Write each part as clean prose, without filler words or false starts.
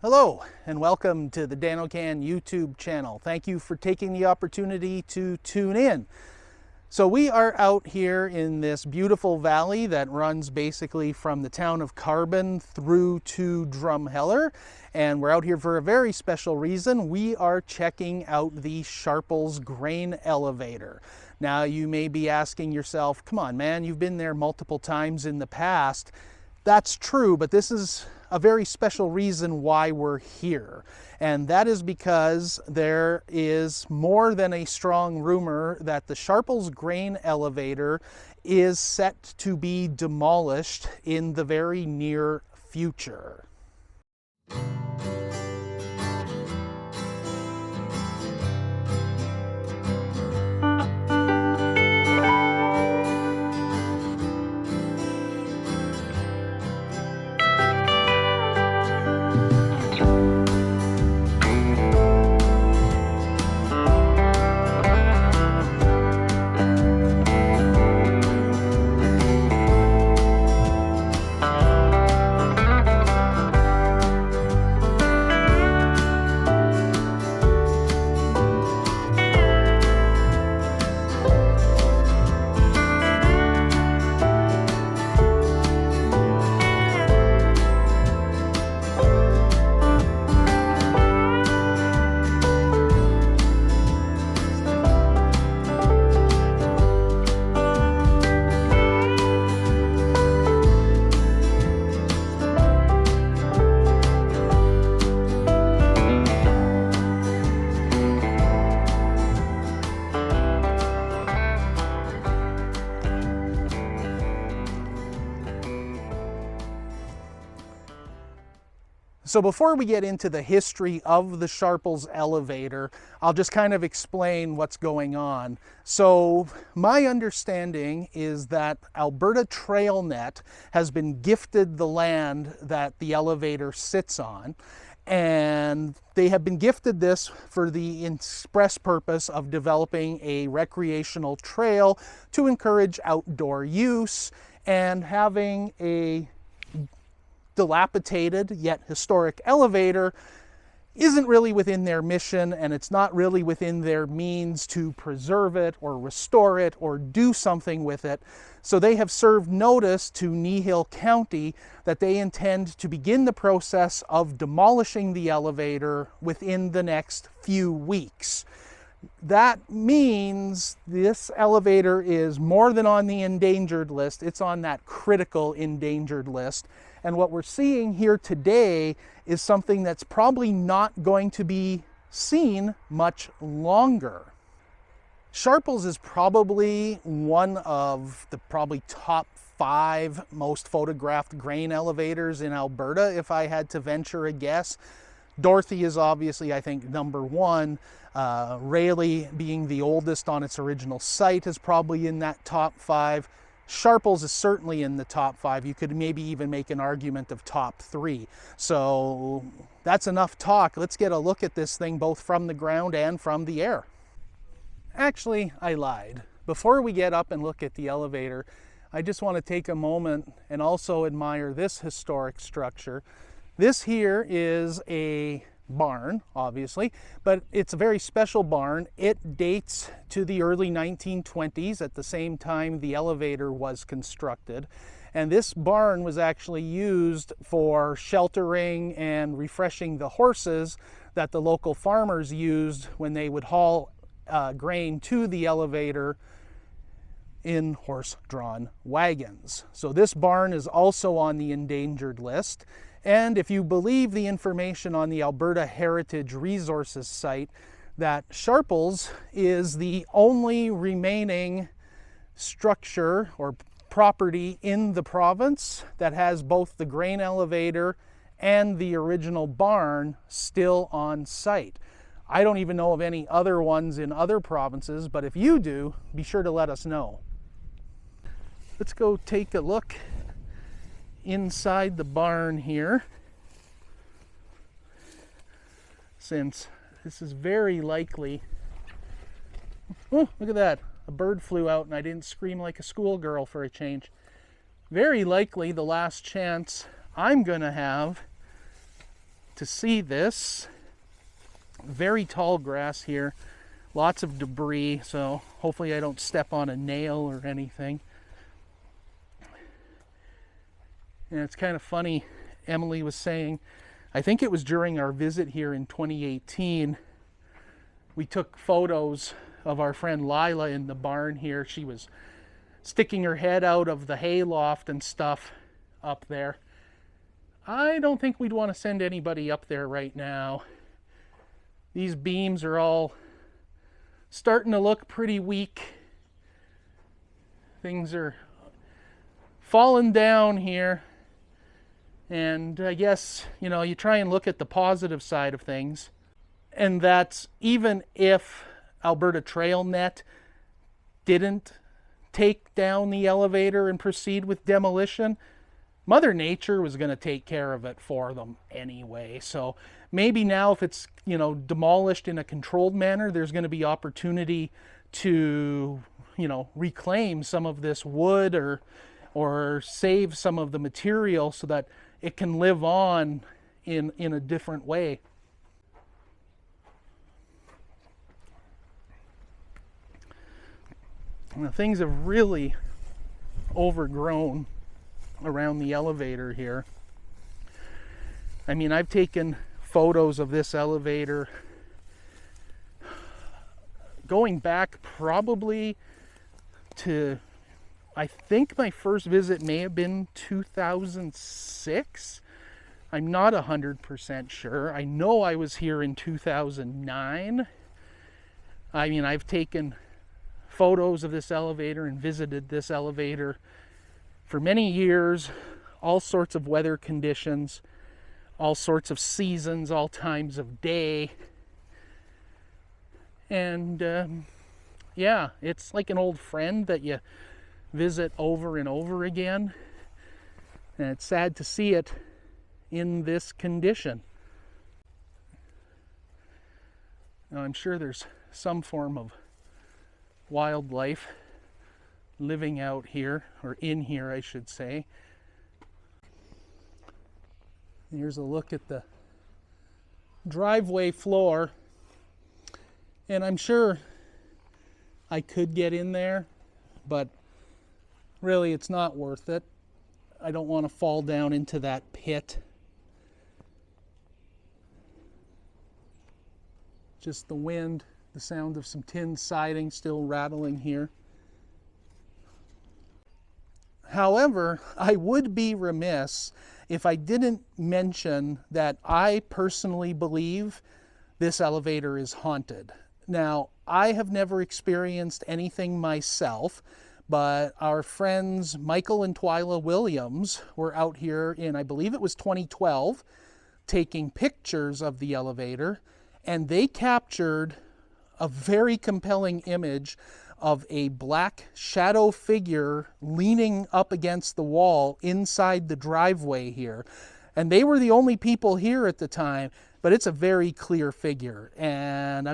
Hello and welcome to the DanoCan YouTube channel. Thank you for taking the opportunity to tune in. So we are out here in this beautiful valley that runs basically from the town of Carbon through to Drumheller, and we're out here for a very special reason. We are checking out the Sharples grain elevator. Now you may be asking yourself, come on man, you've been there multiple times in the past. That's true, but this is a very special reason why we're here. And that is because there is more than a strong rumor that the Sharples grain elevator is set to be demolished in the very near future. So before we get into the history of the Sharples elevator, I'll just kind of explain what's going on. So my understanding is that Alberta TrailNet has been gifted the land that the elevator sits on, and they have been gifted this for the express purpose of developing a recreational trail to encourage outdoor use, and having a dilapidated yet historic elevator isn't really within their mission, and it's not really within their means to preserve it or restore it or do something with it. So they have served notice to Kneehill County that they intend to begin the process of demolishing the elevator within the next few weeks. That means this elevator is more than on the endangered list, it's on that critical endangered list. And what we're seeing here today is something that's probably not going to be seen much longer. Sharples is probably one of the top 5 most photographed grain elevators in Alberta, if I had to venture a guess. Dorothy is obviously, I think, number 1. Rayleigh, being the oldest on its original site, is probably in that top 5. Sharples is certainly in the top 5. You could maybe even make an argument of top 3. So that's enough talk. Let's get a look at this thing both from the ground and from the air. Actually, I lied. Before we get up and look at the elevator, I just want to take a moment and also admire this historic structure. This here is a barn, obviously, but it's a very special barn. It dates to the early 1920s, at the same time the elevator was constructed. And this barn was actually used for sheltering and refreshing the horses that the local farmers used when they would haul grain to the elevator in horse-drawn wagons. So this barn is also on the endangered list. And if you believe the information on the Alberta Heritage Resources site, that Sharples is the only remaining structure or property in the province that has both the grain elevator and the original barn still on site. I don't even know of any other ones in other provinces, but if you do, be sure to let us know. Let's go take a look inside the barn here, since this is very likely... Oh, look at that. A bird flew out and I didn't scream like a schoolgirl for a change. Very likely the last chance I'm going to have to see this. Very tall grass here, lots of debris, so hopefully I don't step on a nail or anything. And it's kind of funny, Emily was saying, I think it was during our visit here in 2018, we took photos of our friend Lila in the barn here. She was sticking her head out of the hayloft and stuff up there. I don't think we'd want to send anybody up there right now. These beams are all starting to look pretty weak. Things are falling down here. And I guess, you know, you try and look at the positive side of things. And that's even if Alberta TrailNet didn't take down the elevator and proceed with demolition, Mother Nature was going to take care of it for them anyway. So maybe now if it's, you know, demolished in a controlled manner, there's going to be opportunity to, you know, reclaim some of this wood or save some of the material so that it can live on in a different way. Now, things have really overgrown around the elevator here. I mean, I've taken photos of this elevator going back probably to, I think my first visit may have been 2006. I'm not 100% sure. I know I was here in 2009. I mean, I've taken photos of this elevator and visited this elevator for many years, all sorts of weather conditions, all sorts of seasons, all times of day. And yeah, it's like an old friend that you visit over and over again. And it's sad to see it in this condition. Now, I'm sure there's some form of wildlife living out here, or in here I should say. Here's a look at the driveway floor, and I'm sure I could get in there, but really it's not worth it. I don't want to fall down into that pit. Just the wind, the sound of some tin siding still rattling here. However, I would be remiss if I didn't mention that I personally believe this elevator is haunted. Now, I have never experienced anything myself, but our friends Michael and Twila Williams were out here in, I believe it was 2012, taking pictures of the elevator, and they captured a very compelling image of a black shadow figure leaning up against the wall inside the driveway here. And they were the only people here at the time, but it's a very clear figure. And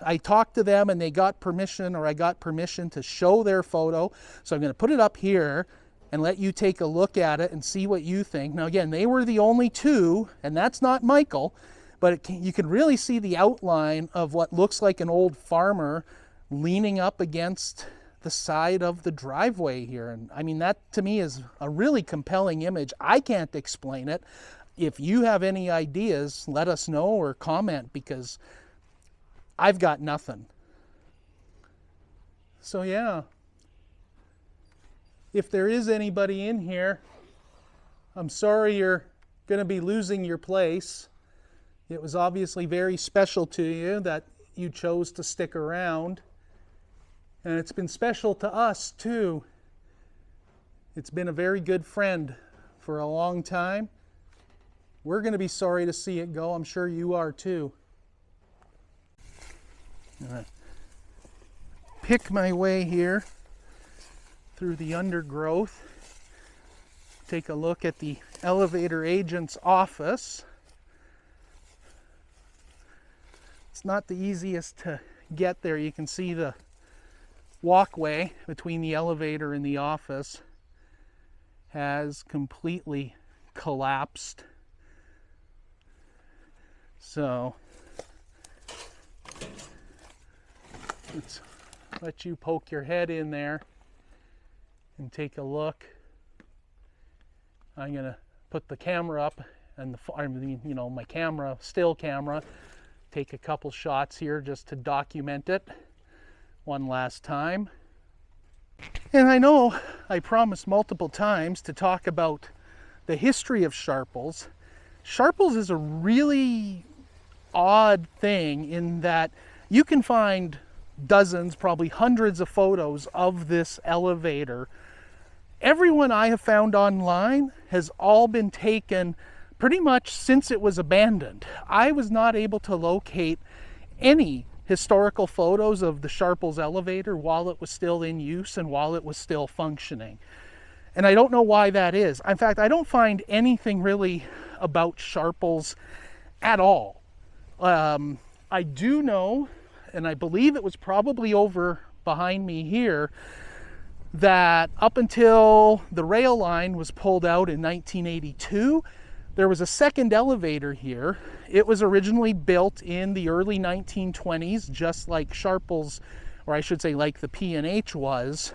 I talked to them and they got permission, or I got permission to show their photo. So I'm going to put it up here and let you take a look at it and see what you think. Now again, they were the only two, and that's not Michael, but you can really see the outline of what looks like an old farmer leaning up against the side of the driveway here. And I mean, that to me is a really compelling image. I can't explain it. If you have any ideas, let us know or comment, because I've got nothing. So yeah, if there is anybody in here, I'm sorry you're going to be losing your place. It was obviously very special to you that you chose to stick around. And it's been special to us too. It's been a very good friend for a long time. We're going to be sorry to see it go. I'm sure you are too. I'm going to pick my way here through the undergrowth. Take a look at the elevator agent's office. It's not the easiest to get there. You can see the walkway between the elevator and the office has completely collapsed. So let's let you poke your head in there and take a look. I'm going to put the camera up and my camera, still camera, take a couple shots here just to document it one last time. And I know I promised multiple times to talk about the history of Sharples. Sharples is a really odd thing in that you can find dozens, probably hundreds of photos of this elevator. Everyone I have found online has all been taken pretty much since it was abandoned. I was not able to locate any historical photos of the Sharples elevator while it was still in use and while it was still functioning. And I don't know why that is. In fact, I don't find anything really about Sharples at all. I do know, and I believe it was probably over behind me here, that up until the rail line was pulled out in 1982, there was a second elevator here. It was originally built in the early 1920s, just like Sharples, or I should say like the P&H was.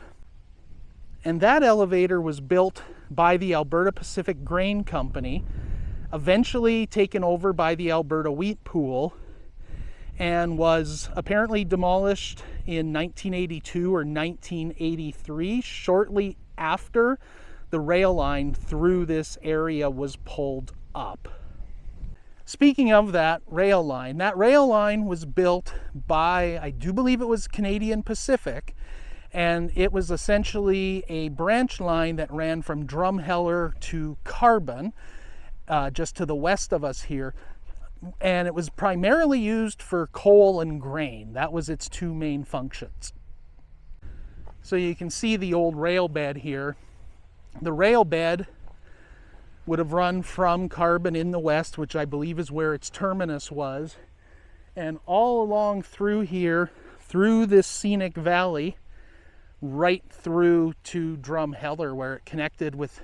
And that elevator was built by the Alberta Pacific Grain Company, eventually taken over by the Alberta Wheat Pool, and was apparently demolished in 1982 or 1983, shortly after the rail line through this area was pulled up. Speaking of that rail line was built by, I do believe it was Canadian Pacific, and it was essentially a branch line that ran from Drumheller to Carbon, just to the west of us here. And it was primarily used for coal and grain. That was its two main functions. So you can see the old rail bed here. The rail bed would have run from Carbon in the west, which I believe is where its terminus was, and all along through here, through this scenic valley, right through to Drumheller, where it connected with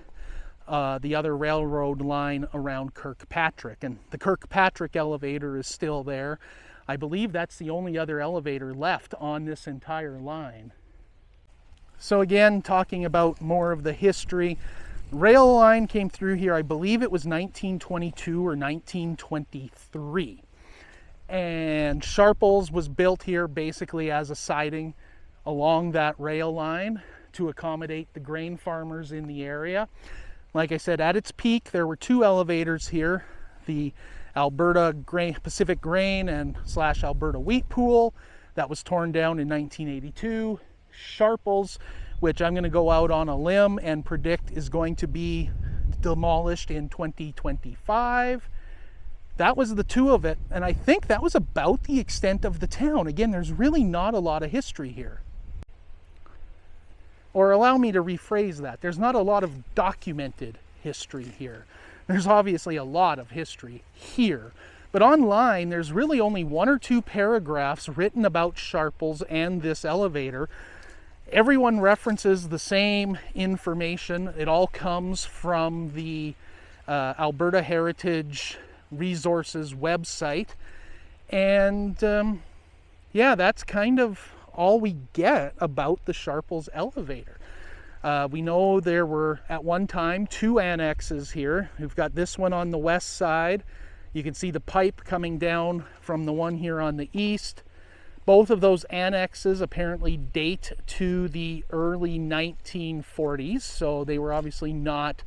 the other railroad line around Kirkpatrick. And the Kirkpatrick elevator is still there. I believe that's the only other elevator left on this entire line. So again, talking about more of the history, rail line came through here, I believe it was 1922 or 1923. And Sharples was built here basically as a siding along that rail line to accommodate the grain farmers in the area. Like I said, at its peak, there were two elevators here, the Alberta Pacific Grain and / Alberta Wheat Pool that was torn down in 1982. Sharples, which I'm going to go out on a limb and predict is going to be demolished in 2025. That was the two of it, and I think that was about the extent of the town. Again, there's really not a lot of history here. Or allow me to rephrase that. There's not a lot of documented history here. There's obviously a lot of history here. But online, there's really only one or two paragraphs written about Sharples and this elevator. Everyone references the same information. It all comes from the Alberta Heritage Resources website. And yeah, that's kind of all we get about the Sharples elevator. We know there were at one time two annexes here. We've got this one on the west side. You can see the pipe coming down from the one here on the east. Both of those annexes apparently date to the early 1940s, so they were obviously not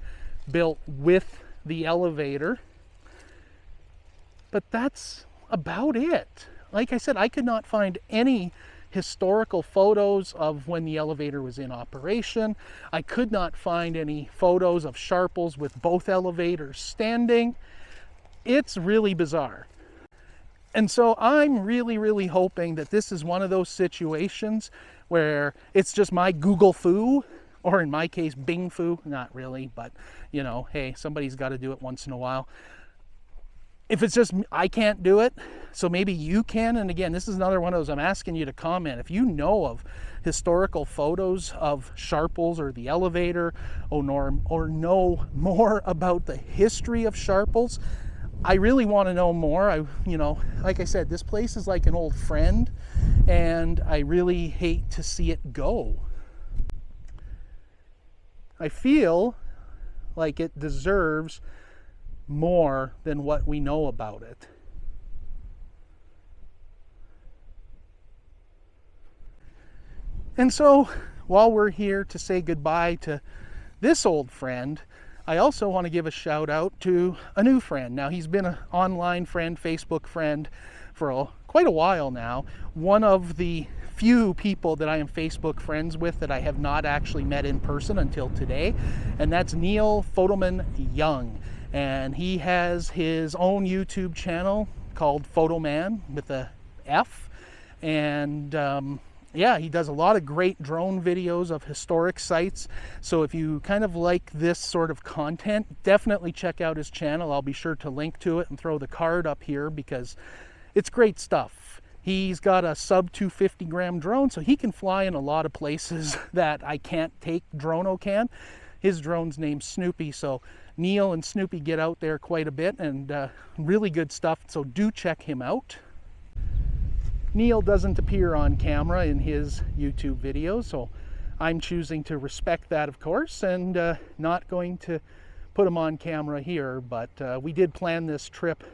built with the elevator. But that's about it. Like I said, I could not find any historical photos of when the elevator was in operation. I could not find any photos of Sharples with both elevators standing. It's really bizarre. And so I'm really hoping that this is one of those situations where it's just my Google foo, or in my case, Bing foo. Not really, but you know, hey, somebody's got to do it once in a while. If it's just I can't do it, so maybe you can. And again, this is another one of those, I'm asking you to comment. If you know of historical photos of Sharples or the elevator, or know more about the history of Sharples, I really want to know more. Like I said, this place is like an old friend, and I really hate to see it go. I feel like it deserves more than what we know about it. And so, while we're here to say goodbye to this old friend, I also want to give a shout out to a new friend. Now, he's been an online friend, Facebook friend for quite a while now. One of the few people that I am Facebook friends with that I have not actually met in person until today, and that's Neil Photoman Young. And he has his own YouTube channel called Photoman with a F. And yeah, he does a lot of great drone videos of historic sites. So if you kind of like this sort of content, definitely check out his channel. I'll be sure to link to it and throw the card up here because it's great stuff. He's got a sub 250 gram drone, so he can fly in a lot of places that I can't take. Drono can. His drone's named Snoopy, so Neil and Snoopy get out there quite a bit, and really good stuff, so do check him out. Neil doesn't appear on camera in his YouTube videos, so I'm choosing to respect that, of course, and not going to put him on camera here, but we did plan this trip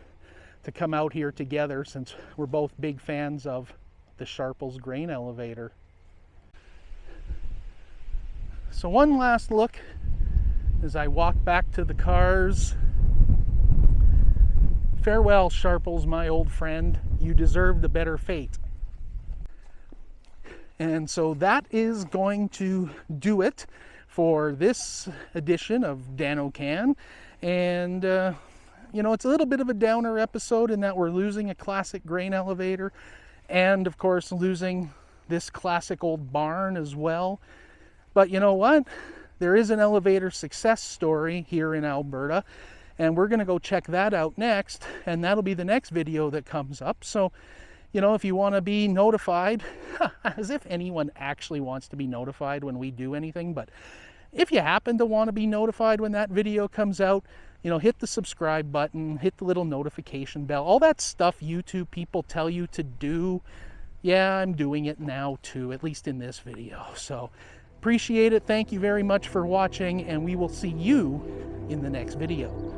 to come out here together since we're both big fans of the Sharples grain elevator. So one last look as I walk back to the cars. Farewell, Sharples, my old friend. You deserved a better fate. And so that is going to do it for this edition of Dano Can. And, you know, it's a little bit of a downer episode in that we're losing a classic grain elevator and, of course, losing this classic old barn as well. But you know what? There is an elevator success story here in Alberta. And we're going to go check that out next, and that'll be the next video that comes up. So, you know, if you want to be notified, as if anyone actually wants to be notified when we do anything, but if you happen to want to be notified when that video comes out, you know, hit the subscribe button, hit the little notification bell, all that stuff YouTube people tell you to do. Yeah, I'm doing it now too, at least in this video. So, appreciate it. Thank you very much for watching, and we will see you in the next video.